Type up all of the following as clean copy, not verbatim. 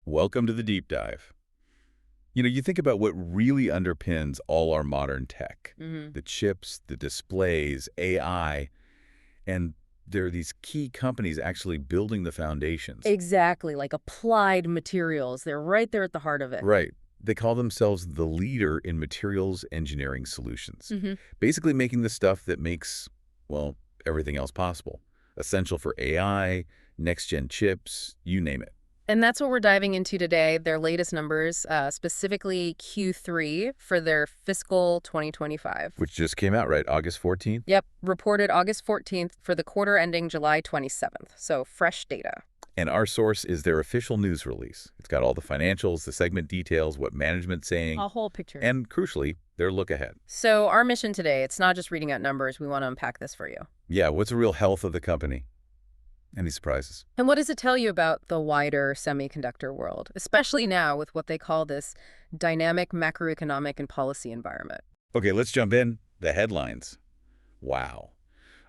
Welcome to the deep dive. You think about what really underpins all our modern tech. Hmm. The chips, the displays, AI, and there are these key companies actually building the foundations. Exactly, like applied materials. They're right there at the heart of it. Right. They call themselves the leader in materials engineering solutions, Hmm. basically making the stuff that makes, well, everything else possible. Essential for AI, next-gen chips, you name it. And that's what we're diving into today, their latest numbers, specifically Q3 for their fiscal 2025. Which just came out, right? August 14th? Yep, reported August 14th for the quarter ending July 27th. So fresh data. And our source is their official news release. It's got all the financials, the segment details, what management's saying, A whole picture. and crucially, their look ahead. So our mission today, it's not just reading out numbers. We want to unpack this for you. Yeah, what's the real health of the company? Any surprises? And what does it tell you about the wider semiconductor world, especially now with what they call this dynamic macroeconomic and policy environment? Okay, let's jump in. The headlines. Wow.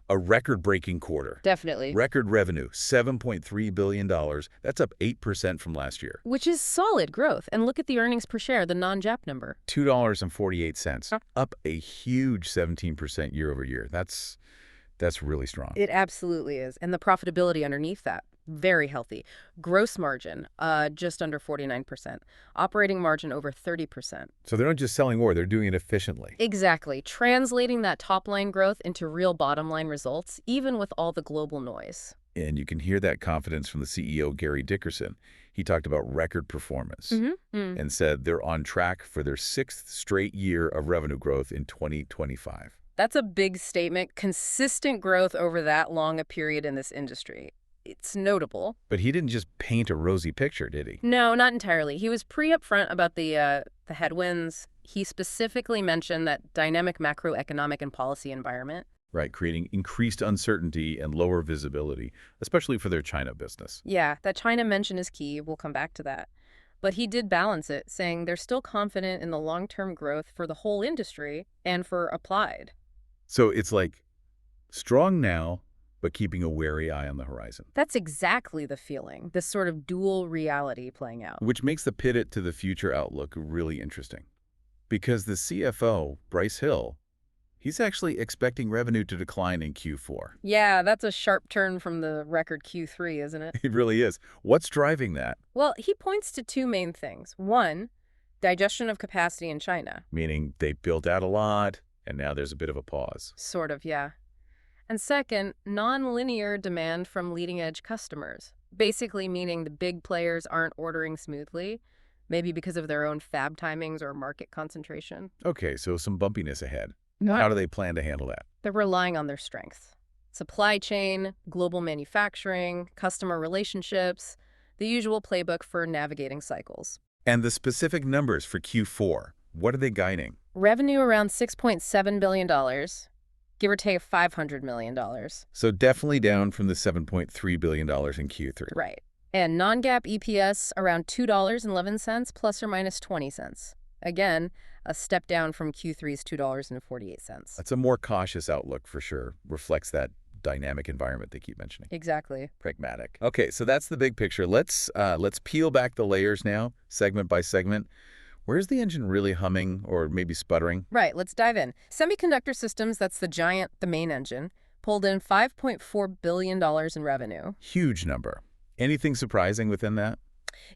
A record-breaking quarter. Definitely. Record revenue, $7.3 billion. That's up 8% from last year. Which is solid growth. And look at the earnings per share, the non-GAAP number. $2.48, up a huge 17% year over year. That's really strong. It absolutely is. And the profitability underneath that, very healthy. Gross margin, just under 49%. Operating margin over 30%. So they're not just selling more, they're doing it efficiently. Exactly. Translating that top-line growth into real bottom-line results, even with all the global noise. And you can hear that confidence from the CEO, Gary Dickerson. He talked about record performance and said they're on track for their 6th straight year of revenue growth in 2025. That's a big statement. Consistent growth over that long a period in this industry. It's notable. But he didn't just paint a rosy picture, did he? No, not entirely. He was pretty upfront about the headwinds. He specifically mentioned that dynamic macroeconomic and policy environment. Right, creating increased uncertainty and lower visibility, especially for their China business. Yeah, that China mention is key. We'll come back to that. But he did balance it, saying they're still confident in the long-term growth for the whole industry and for Applied. So it's like strong now, but keeping a wary eye on the horizon. That's exactly the feeling, this sort of dual reality playing out. Which makes the pivot to the future outlook really interesting. Because the CFO, Bryce Hill, he's actually expecting revenue to decline in Q4. Yeah, that's a sharp turn from the record Q3, isn't it? It really is. What's driving that? Well, he points to two main things. One, digestion of capacity in China. Meaning they built out a lot, and now there's a bit of a pause. Sort of, yeah. And second, non-linear demand from leading-edge customers. Basically meaning the big players aren't ordering smoothly, maybe because of their own fab timings or market concentration. Okay, so some bumpiness ahead. No. How do they plan to handle that? They're relying on their strengths. Supply chain, global manufacturing, customer relationships, the usual playbook for navigating cycles. And the specific numbers for Q4, what are they guiding? Revenue around $6.7 billion, give or take $500 million. So definitely down from the $7.3 billion in Q3. Right. And non-GAAP EPS around $2.11 plus or minus 20 cents. Again, a step down from Q3's $2.48. That's a more cautious outlook for sure. Reflects that dynamic environment they keep mentioning. Exactly. Pragmatic. Okay, so that's the big picture. Let's peel back the layers now, segment by segment. Where's the engine really humming or maybe sputtering? Right, let's dive in. Semiconductor Systems, that's the giant, the main engine, pulled in $5.4 billion in revenue. Huge number. Anything surprising within that?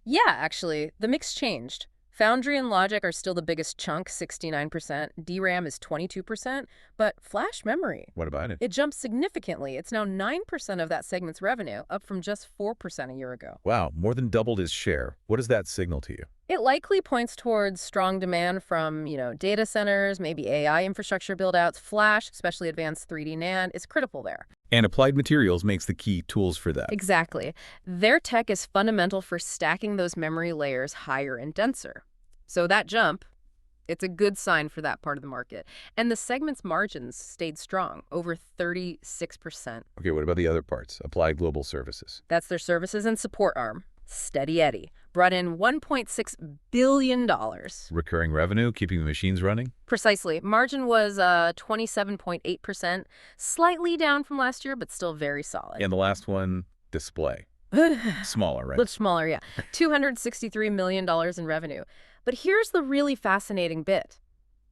Yeah, actually, the mix changed. Foundry and logic are still the biggest chunk, 69%. DRAM is 22%, but flash memory, What about it? it jumped significantly. It's now 9% of that segment's revenue, up from just 4% a year ago. Wow, more than doubled his share. What does that signal to you? It likely points towards strong demand from, data centers, maybe AI infrastructure build-outs. Flash, especially advanced 3D NAND, is critical there. And Applied Materials makes the key tools for that. Exactly. Their tech is fundamental for stacking those memory layers higher and denser. So that jump, it's a good sign for that part of the market. And the segment's margins stayed strong, over 36%. Okay, what about the other parts? Applied Global Services. That's their services and support arm. Steady Eddie brought in $1.6 billion. Recurring revenue, keeping the machines running? Precisely. Margin was 27.8%, slightly down from last year, but still very solid. And the last one, display. Smaller, right? Much smaller, yeah. $263 million in revenue. But here's the really fascinating bit.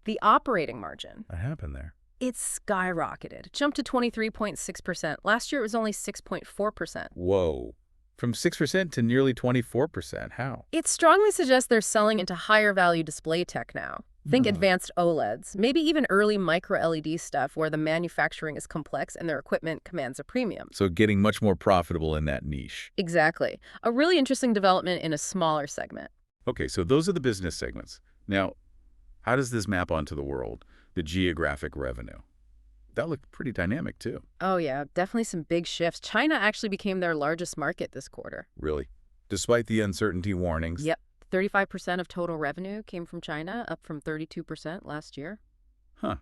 The operating margin. What happened there? It skyrocketed. It jumped to 23.6%. Last year, it was only 6.4%. Whoa. From 6% to nearly 24%. How? It strongly suggests they're selling into higher value display tech now. Think advanced OLEDs, maybe even early micro-LED stuff where the manufacturing is complex and their equipment commands a premium. So getting much more profitable in that niche. Exactly. A really interesting development in a smaller segment. Okay, so those are the business segments. Now, how does this map onto the world, the geographic revenue? That looked pretty dynamic, too. Oh, yeah, definitely some big shifts. China actually became their largest market this quarter. Really? Despite the uncertainty warnings? Yep. 35% of total revenue came from China, up from 32% last year. Huh.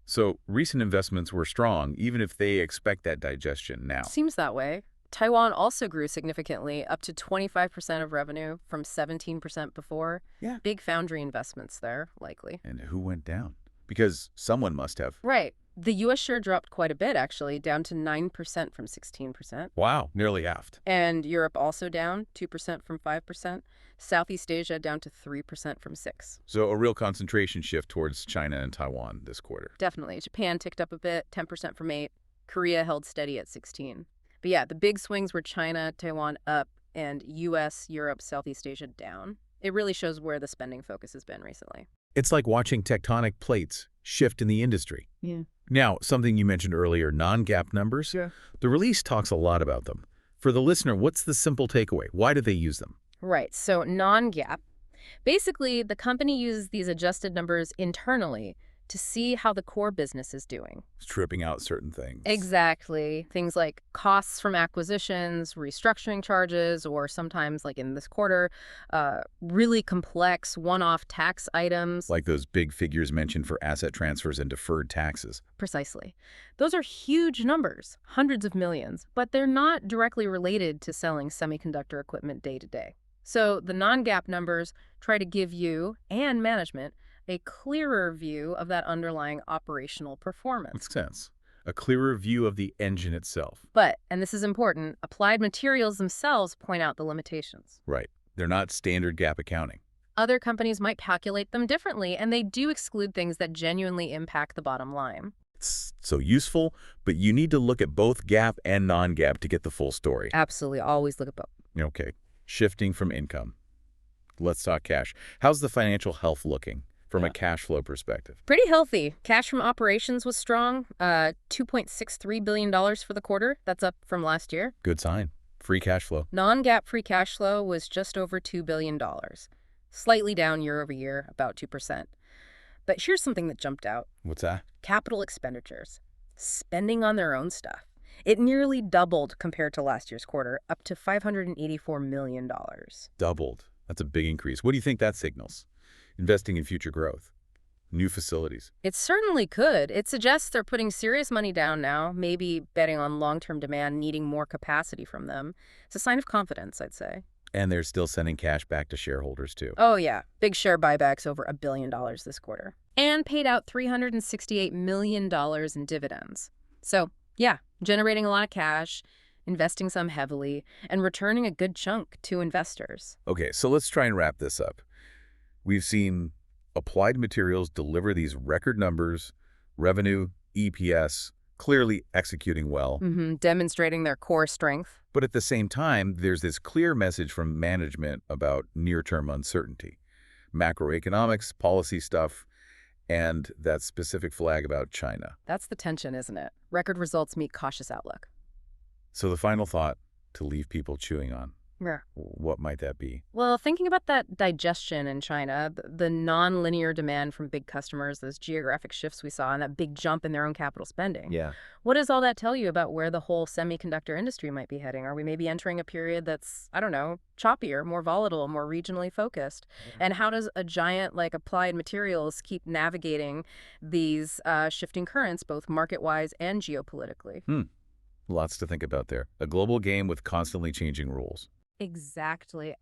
So recent investments were strong, even if they expect that digestion now. Seems that way. Taiwan also grew significantly, up to 25% of revenue from 17% before. Yeah. Big foundry investments there, likely. And who went down? Because someone must have. Right. The U.S. share dropped quite a bit, actually, down to 9% from 16%. Wow, nearly halved. And Europe also down, 2% from 5%. Southeast Asia down to 3% from 6%. So a real concentration shift towards China and Taiwan this quarter. Definitely. Japan ticked up a bit, 10% from 8%. Korea held steady at 16%. But yeah, the big swings were China, Taiwan up, and U.S., Europe, Southeast Asia down. It really shows where the spending focus has been recently. It's like watching tectonic plates shift in the industry. Yeah. Now, something you mentioned earlier, non-GAAP numbers. Yeah. The release talks a lot about them. For the listener, what's the simple takeaway? Why do they use them? Right. So non-GAAP. Basically, the company uses these adjusted numbers internally to see how the core business is doing. Stripping out certain things. Exactly. Things like costs from acquisitions, restructuring charges, or sometimes, like in this quarter, really complex one-off tax items. Like those big figures mentioned for asset transfers and deferred taxes. Precisely. Those are huge numbers, hundreds of millions, but they're not directly related to selling semiconductor equipment day to day. So the non-GAAP numbers try to give you and management a clearer view of that underlying operational performance. Makes sense. A clearer view of the engine itself. But, and this is important, Applied Materials themselves point out the limitations. Right. They're not standard GAAP accounting. Other companies might calculate them differently, and they do exclude things that genuinely impact the bottom line. It's so useful, but you need to look at both GAAP and non-GAAP to get the full story. Absolutely. Always look at both. Okay. Shifting from income. Let's talk cash. How's the financial health looking from a cash flow perspective? Pretty healthy. Cash from operations was strong, $2.63 billion for the quarter. That's up from last year. Good sign. Free cash flow. Non-GAAP free cash flow was just over $2 billion, slightly down year over year, about 2%. But here's something that jumped out. What's that? Capital expenditures, spending on their own stuff. It nearly doubled compared to last year's quarter, up to $584 million. Doubled. That's a big increase. What do you think that signals? Investing in future growth, new facilities. It certainly could. It suggests they're putting serious money down now, maybe betting on long-term demand, needing more capacity from them. It's a sign of confidence, I'd say. And they're still sending cash back to shareholders, too. Oh, yeah. Big share buybacks over $1 billion this quarter. And paid out $368 million in dividends. So, yeah, generating a lot of cash, investing some heavily, and returning a good chunk to investors. Okay, so let's try and wrap this up. We've seen Applied Materials deliver these record numbers, revenue, EPS, clearly executing well. Demonstrating their core strength. But at the same time, there's this clear message from management about near-term uncertainty. Macroeconomics, policy stuff, and that specific flag about China. That's the tension, isn't it? Record results meet cautious outlook. So the final thought to leave people chewing on. Yeah. What might that be? Well, thinking about that digestion in China, the non-linear demand from big customers, those geographic shifts we saw, and that big jump in their own capital spending. Yeah. What does all that tell you about where the whole semiconductor industry might be heading? Are we maybe entering a period that's, I don't know, choppier, more volatile, more regionally focused? Yeah. And how does a giant like Applied Materials keep navigating these shifting currents, both market-wise and geopolitically? Lots to think about there. A global game with constantly changing rules. Exactly.